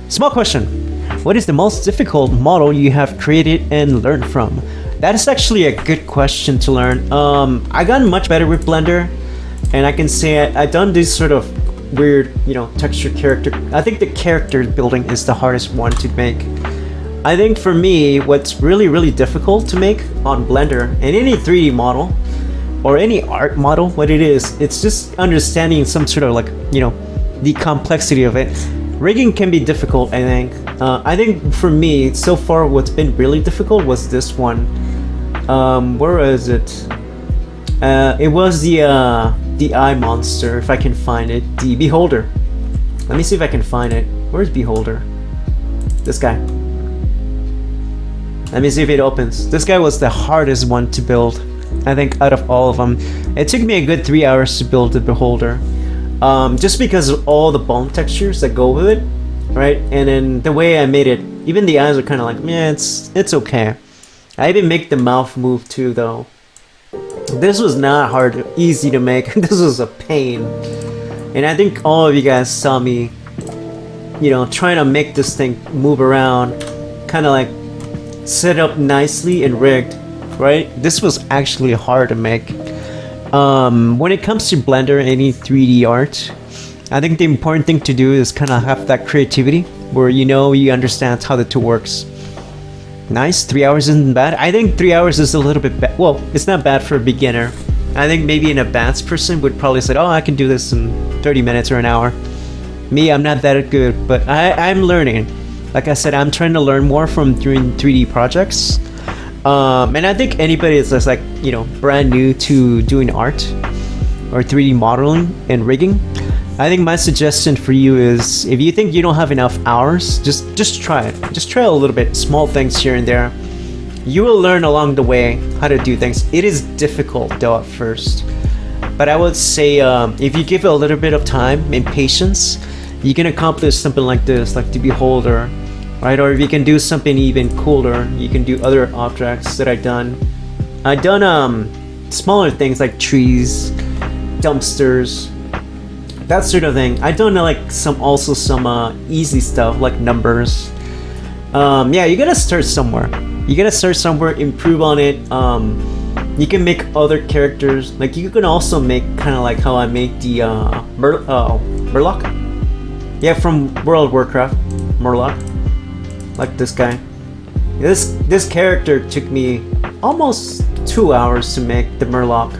Small question. What is the most difficult model you have created and learned from? That is actually a good question to learn. I got much better with Blender, and I can say I've done this sort of weird, texture character. I think the character building is the hardest one to make. I think for me, what's really, really difficult to make on Blender and any 3D model or any art model, what it is, it's just understanding some sort of the complexity of it. Rigging can be difficult, I think. I think for me, so far, what's been really difficult was this one. Where is it? It was the eye monster, if I can find it. The Beholder. Let me see if I can find it. Where's Beholder? This guy. Let me see if it opens. This guy was the hardest one to build, I think, out of all of them. It took me a good 3 hours to build the Beholder. Just because of all the bone textures that go with it, right? And then the way I made it, even the eyes are kind of like, yeah, it's okay. I even make the mouth move too, though. This was not hard, easy to make. This was a pain. And I think all of you guys saw me, trying to make this thing move around, kind of like set up nicely and rigged, right? This was actually hard to make. When it comes to Blender, any 3D art, I think the important thing to do is kind of have that creativity where you understand how the tool works. Nice, 3 hours isn't bad. I think 3 hours is a little bit bad. Well, it's not bad for a beginner. I think maybe an advanced person would probably say, oh, I can do this in 30 minutes or an hour. Me, I'm not that good, but I'm learning. Like I said, I'm trying to learn more from doing 3D projects. And I think anybody that's like, brand new to doing art or 3D modeling and rigging, I think my suggestion for you is if you think you don't have enough hours, just try it. Just try a little bit, small things here and there. You will learn along the way how to do things. It is difficult though at first, but I would say if you give it a little bit of time and patience, you can accomplish something like this, like the Beholder. Right, or if you can do something even cooler, you can do other objects that I've done. I've done smaller things like trees, dumpsters, that sort of thing. I've done some easy stuff like numbers. Yeah, you gotta start somewhere. You gotta start somewhere, improve on it. You can make other characters. Like you can also make kind of like how I made the Murloc. Yeah, from World of Warcraft, Murloc. Like this guy. This character took me almost 2 hours to make the Murloc.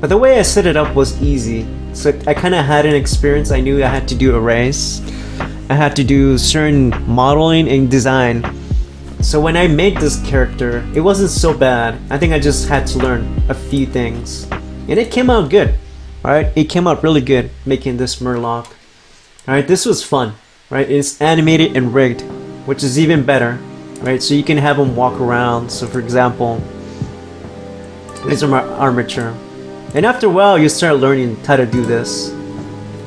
But the way I set it up was easy. So I kind of had an experience. I knew I had to do arrays. I had to do certain modeling and design. So when I made this character, it wasn't so bad. I think I just had to learn a few things. And it came out good. Alright, it came out really good making this Murloc. Alright, this was fun. Right, it's animated and rigged, which is even better, right? So you can have them walk around. So for example, these are my armature. And after a while, you start learning how to do this.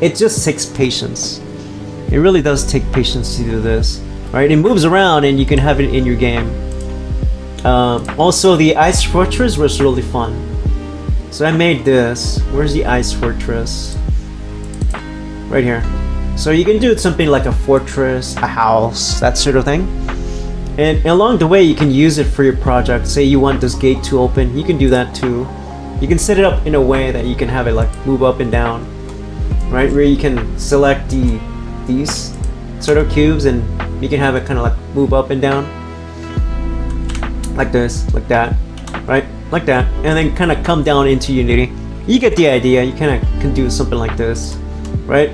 It just takes patience. It really does take patience to do this, right? It moves around and you can have it in your game. Also, the Ice Fortress was really fun. So I made this. Where's the Ice Fortress? Right here. So you can do something like a fortress, a house, that sort of thing. And along the way, you can use it for your project. Say you want this gate to open, you can do that too. You can set it up in a way that you can have it like move up and down, right? Where you can select these sort of cubes and you can have it kind of like move up and down. Like this, like that, right? Like that. And then kind of come down into Unity. You get the idea. You kind of can do something like this, right?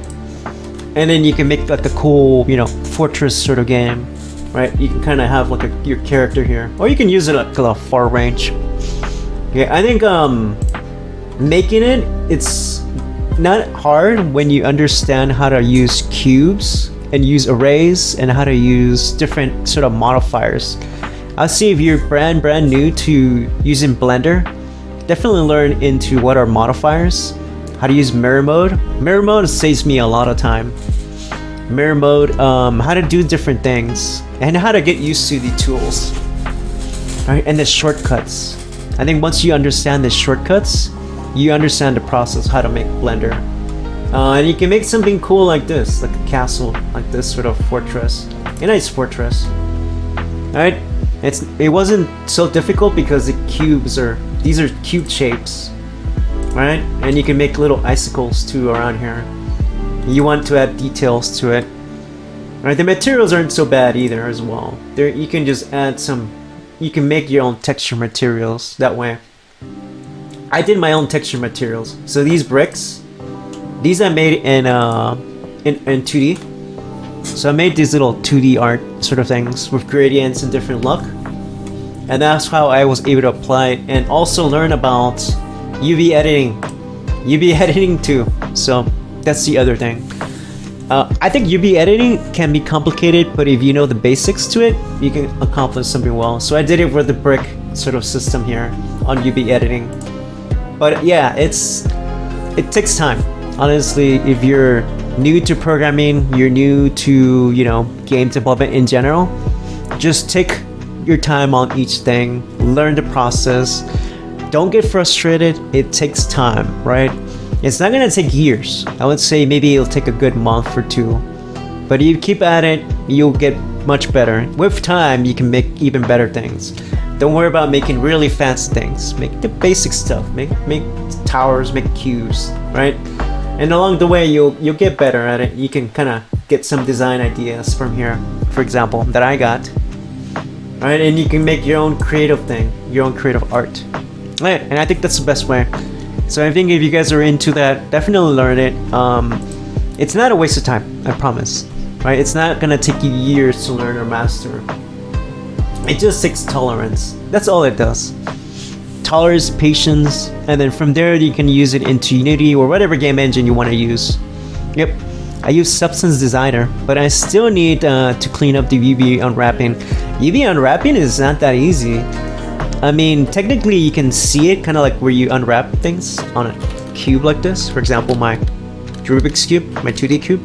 And then you can make like a cool, fortress sort of game, right? You can kind of have like your character here, or you can use it like a far range. Okay, I think making it's not hard when you understand how to use cubes and use arrays and how to use different sort of modifiers. I'll see if you're brand new to using Blender, definitely learn into what are modifiers. How to use mirror mode. Mirror mode saves me a lot of time. Mirror mode, how to do different things, and how to get used to the tools. Alright, and the shortcuts. I think once you understand the shortcuts, you understand the process how to make Blender. And you can make something cool like this, like a castle, like this sort of fortress. A nice fortress. Alright? It wasn't so difficult because these are cube shapes. Right? And you can make little icicles too around here. You want to add details to it. Alright, the materials aren't so bad either as well. You can just add you can make your own texture materials that way. I did my own texture materials. So these bricks, these I made in 2D. So I made these little 2D art sort of things with gradients and different look. And that's how I was able to apply it and also learn about UV editing. UV editing too. So that's the other thing. I think UV editing can be complicated, but if you know the basics to it, you can accomplish something well. So I did it with the brick sort of system here on UV editing. But yeah, it takes time. Honestly, if you're new to programming, you're new to, game development in general, just take your time on each thing, learn the process. Don't get frustrated. It takes time, right? It's not gonna take years. I would say maybe it'll take a good month or two. But if you keep at it, you'll get much better. With time, you can make even better things. Don't worry about making really fancy things. Make the basic stuff. Make towers, make cubes, right? And along the way, you'll get better at it. You can kind of get some design ideas from here, for example, that I got. Right, and you can make your own creative thing, your own creative art. Right, and I think that's the best way. So I think if you guys are into that, definitely learn it. It's not a waste of time, I promise. Right, it's not gonna take you years to learn or master. It just takes tolerance. That's all it does. Tolerance, patience, and then from there you can use it into Unity or whatever game engine you want to use. Yep, I use Substance Designer, but I still need to clean up the UV unwrapping. UV unwrapping is not that easy. I mean, technically you can see it kind of like where you unwrap things on a cube like this. For example, my Rubik's Cube, my 2D cube.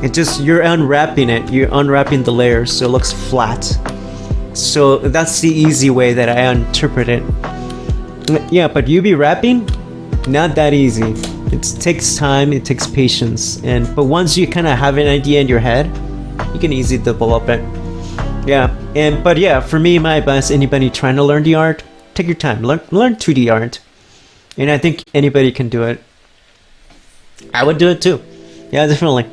It's just, you're unwrapping it. You're unwrapping the layers so it looks flat. So that's the easy way that I interpret it. Yeah, but UV wrapping, not that easy. It takes time, it takes patience. But once you kind of have an idea in your head, you can easily develop it. Yeah, but yeah, for me, my advice, anybody trying to learn the art, take your time, learn 2D art. And I think anybody can do it. I would do it too. Yeah, definitely.